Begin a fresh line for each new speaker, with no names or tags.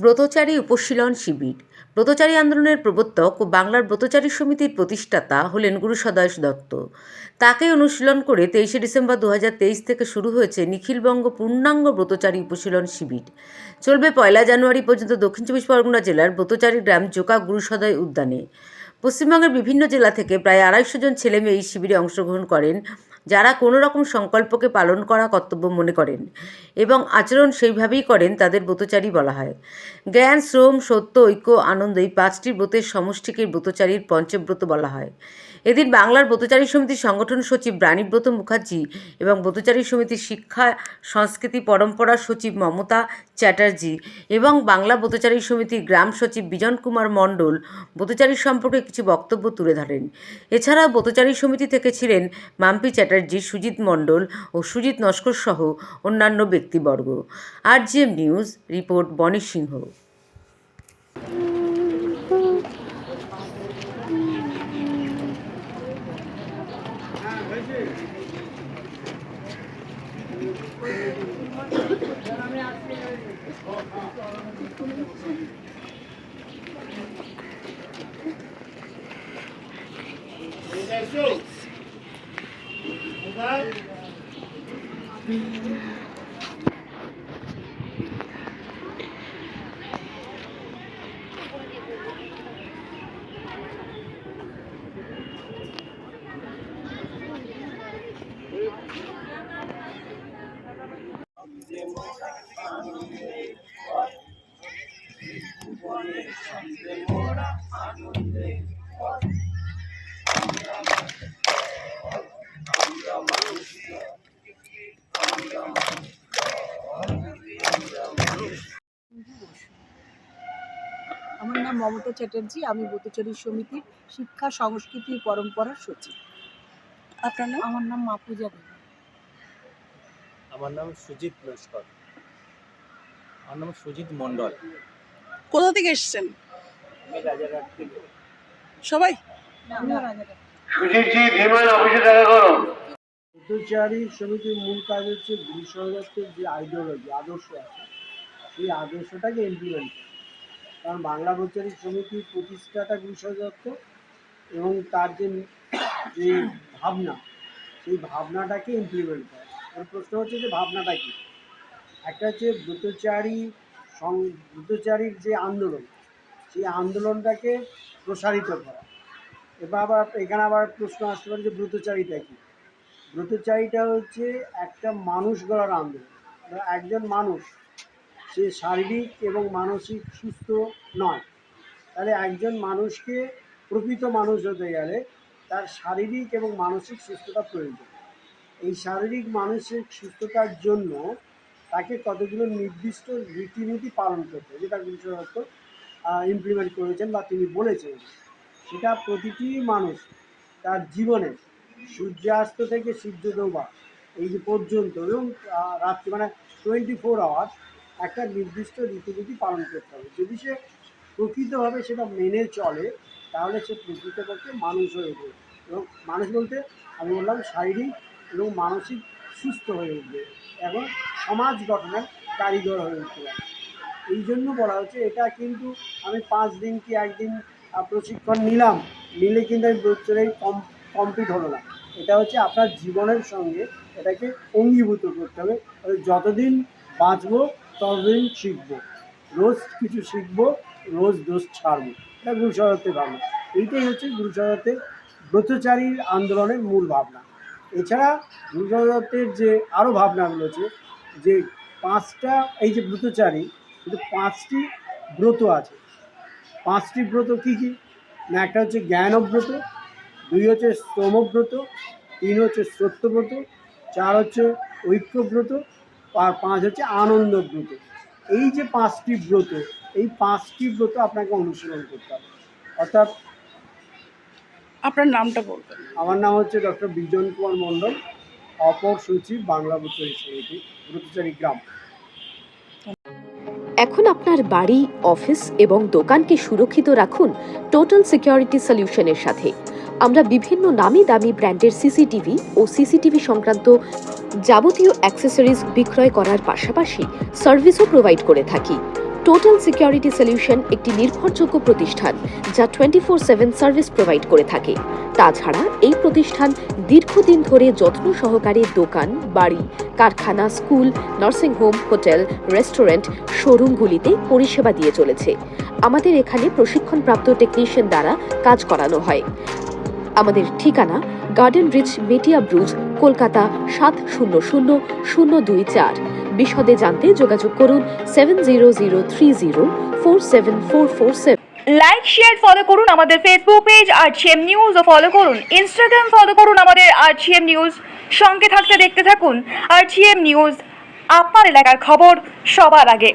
ব্রতচারী উপশীলন শিবির। ব্রতচারী আন্দোলনের প্রবর্তক ও বাংলার ব্রতচারী সমিতির প্রতিষ্ঠাতা হলেন গুরু সদয় দত্ত। তাকে অনুশীলন করে 23শে ডিসেম্বর 2023 থেকে শুরু হয়েছে নিখিলবঙ্গ পূর্ণাঙ্গ ব্রতচারী উপশীলন শিবির। চলবে 1 জানুয়ারি পর্যন্ত দক্ষিণ চব্বিশ পরগনা জেলার ব্রতচারী গ্রাম জোকা গুরু সদয় উদ্যানে। পশ্চিমবঙ্গের বিভিন্ন জেলা থেকে প্রায় 250 জন ছেলেমেয়ে এই শিবিরে অংশগ্রহণ করেন, যারা কোনো রকম সংকল্পকে পালন করা কর্তব্য মনে করেন এবং আচরণ সেইভাবেই করেন, তাদের ব্রতচারী বলা হয়। জ্ঞান, শ্রম, সত্য, ঐক্য, আনন্দ এই 5টি ব্রতের সমষ্টিকে ব্রতচারীর পঞ্চব্রত বলা হয়। এদিন বাংলার ব্রতচারী সমিতির সংগঠন সচিব রানীব্রত মুখার্জি এবং ব্রতচারী সমিতির শিক্ষা, সংস্কৃতি, পরম্পরা সচিব মমতা চ্যাটার্জি এবং বাংলা ব্রতচারী সমিতির গ্রাম সচিব বিজন কুমার মণ্ডল ব্রতচারী সম্পর্কে কিছু বক্তব্য তুলে ধরেন। এছাড়াও ব্রতচারী সমিতি থেকে ছিলেন মাম্পি চ্যাটার্জি, সুজিত মণ্ডল ও সুজিত নস্কর সহ অন্যান্য ব্যক্তিবর্গ। RGM নিউজ রিপোর্ট বনি সিংহ।
আমার নাম মমতা চ্যাটার্জি, আমি ব্রতচারী সমিতির শিক্ষা, সংস্কৃতি, পরম্পরার সচিব। আপনার নাম? আমার নাম মাপুজা দেবী।
আমার নাম সুজিত নস্কর। আমার নাম সুজিত মণ্ডল।
কোথা থেকে এসেছেন?
আমি রাজারহাট থেকে।
সবাই?
সুজিতজি ধীমান অফিসে দেখা করো।
ব্রতচারী সমিতির মূল কাজ হচ্ছে গুরু সদস্যের যে আইডিওলজি, আদর্শ আছে, সেই আদর্শটাকে ইমপ্লিমেন্ট করা। কারণ বাংলা ব্রতচারী সমিতির প্রতিষ্ঠাতা গুরু দত্ত এবং তার যে ভাবনা, সেই ভাবনাটাকে ইমপ্লিমেন্ট করা। এর প্রশ্ন হচ্ছে যে ভাবনাটা কী? একটা হচ্ছে ব্রতচারীর যে আন্দোলন, সেই আন্দোলনটাকে প্রসারিত করা। এবার এখানে আবার প্রশ্ন আসতে পারে যে ব্রতচারিতা কী? ব্রতচারিতা হচ্ছে একটা মানুষ গড়ার আন্দোলন। একজন মানুষ সে শারীরিক এবং মানসিক সুস্থ নয়, তাহলে একজন মানুষকে প্রকৃত মানুষ হতে গেলে তার শারীরিক এবং মানসিক সুস্থতা প্রয়োজন। এই শারীরিক মানসিক সুস্থতার জন্য তাকে কতগুলো নির্দিষ্ট রীতিনীতি পালন করতে হয়, যেটা গুরু দত্ত ইমপ্লিমেন্ট করেছেন বা তিনি বলেছেন। সেটা প্রতিটি মানুষ তার জীবনে সূর্যাস্ত থেকে সূর্য ডোবা এই যে পর্যন্ত এবং রাত্রি মানে 24 আওয়ার্স একটা নির্দিষ্ট রীতিনীতি পালন করতে হবে। যদি সে প্রকৃতভাবে সেটা মেনে চলে, তাহলে সে প্রকৃতপক্ষে মানুষ হয়ে উঠবে। এবং মানুষ বলতে আমি বললাম শারীরিক এবং মানসিক সুস্থ হয়ে উঠবে এবং সমাজ গঠনের কারিগর হয়ে উঠতে পারে। এই জন্য বলা হচ্ছে এটা কিন্তু আমি 5 দিন কি একদিন প্রশিক্ষণ নিলে কিন্তু আমি ব্রতচারী কমপ্লিট হলো না। এটা হচ্ছে আপনার জীবনের সঙ্গে এটাকে অঙ্গীভূত করতে হবে। যতদিন বাঁচবো ততদিন শিখবো, রোজ কিছু শিখবো, রোজ দোষ ছাড়বো। এটা গুরু সদত্তের ভাবনা। এইটাই হচ্ছে গুরু সদত্তের ব্রতচারীর আন্দোলনের মূল ভাবনা। এছাড়া গুরু সদত্তের যে আরও ভাবনাগুলো আছে, যে 5টা এই যে ব্রতচারী, কিন্তু 5টি ব্রত আছে। 5টি ব্রত কী কী না? একটা হচ্ছে জ্ঞানব্রত, 2 হচ্ছে শ্রমব্রত, 3 হচ্ছে সত্যব্রত, 4 হচ্ছে ঐক্যব্রত, আর 5 হচ্ছে আনন্দব্রত। এই যে 5টি ব্রত, এই 5টি ব্রত আপনাকে অনুসরণ করতে হবে। অর্থাৎ
আপনার নামটা বলবেন?
আমার নাম হচ্ছে ডক্টর বিজন কুমার মণ্ডল, অপর সচিব, বাংলা ব্রতচারী সমিতি, ব্রতচারী গ্রাম।
এখন আপনার বাড়ি, অফিস এবং দোকানকে সুরক্ষিত রাখুন টোটাল সিকিউরিটি সলিউশনের সাথে। আমরা বিভিন্ন নামি দামি ব্র্যান্ডের সিসিটিভি ও সিসিটিভি সংক্রান্ত যাবতীয় অ্যাক্সেসরিজ বিক্রয় করার পাশাপাশি সার্ভিসও প্রোভাইড করে থাকি। টোটাল সিকিউরিটি সলিউশন একটি নির্ভরযোগ্য প্রতিষ্ঠান যা 24/7 সার্ভিস প্রোভাইড করে থাকে। তাছাড়া এই প্রতিষ্ঠান দীর্ঘদিন ধরে যত্ন সহকারে দোকান, বাড়ি, কারখানা, school, nursing home, hotel, restaurant, শোরুমগুলিতে পরিষেবা দিয়ে চলেছে। আমাদের এখানে প্রশিক্ষণপ্রাপ্ত টেকনিশিয়ান দ্বারা কাজ করানো হয়। আমাদের ঠিকানা গার্ডেন রিচ, মেটিয়া ব্রুজ, কলকাতা 700024। বিশদে জানতে যোগাযোগ করুন 7003047447।
লাইক শেয়ার ফলো করুন আমাদের ফেসবুক পেজ RGM নিউজ ও ফলো করুন ইনস্টাগ্রাম ফলো করুন আমাদের RGM নিউজ। সঙ্গে থাকতে দেখতে থাকুন RGM নিউজ, আপনার এলাকার খবর সবার আগে।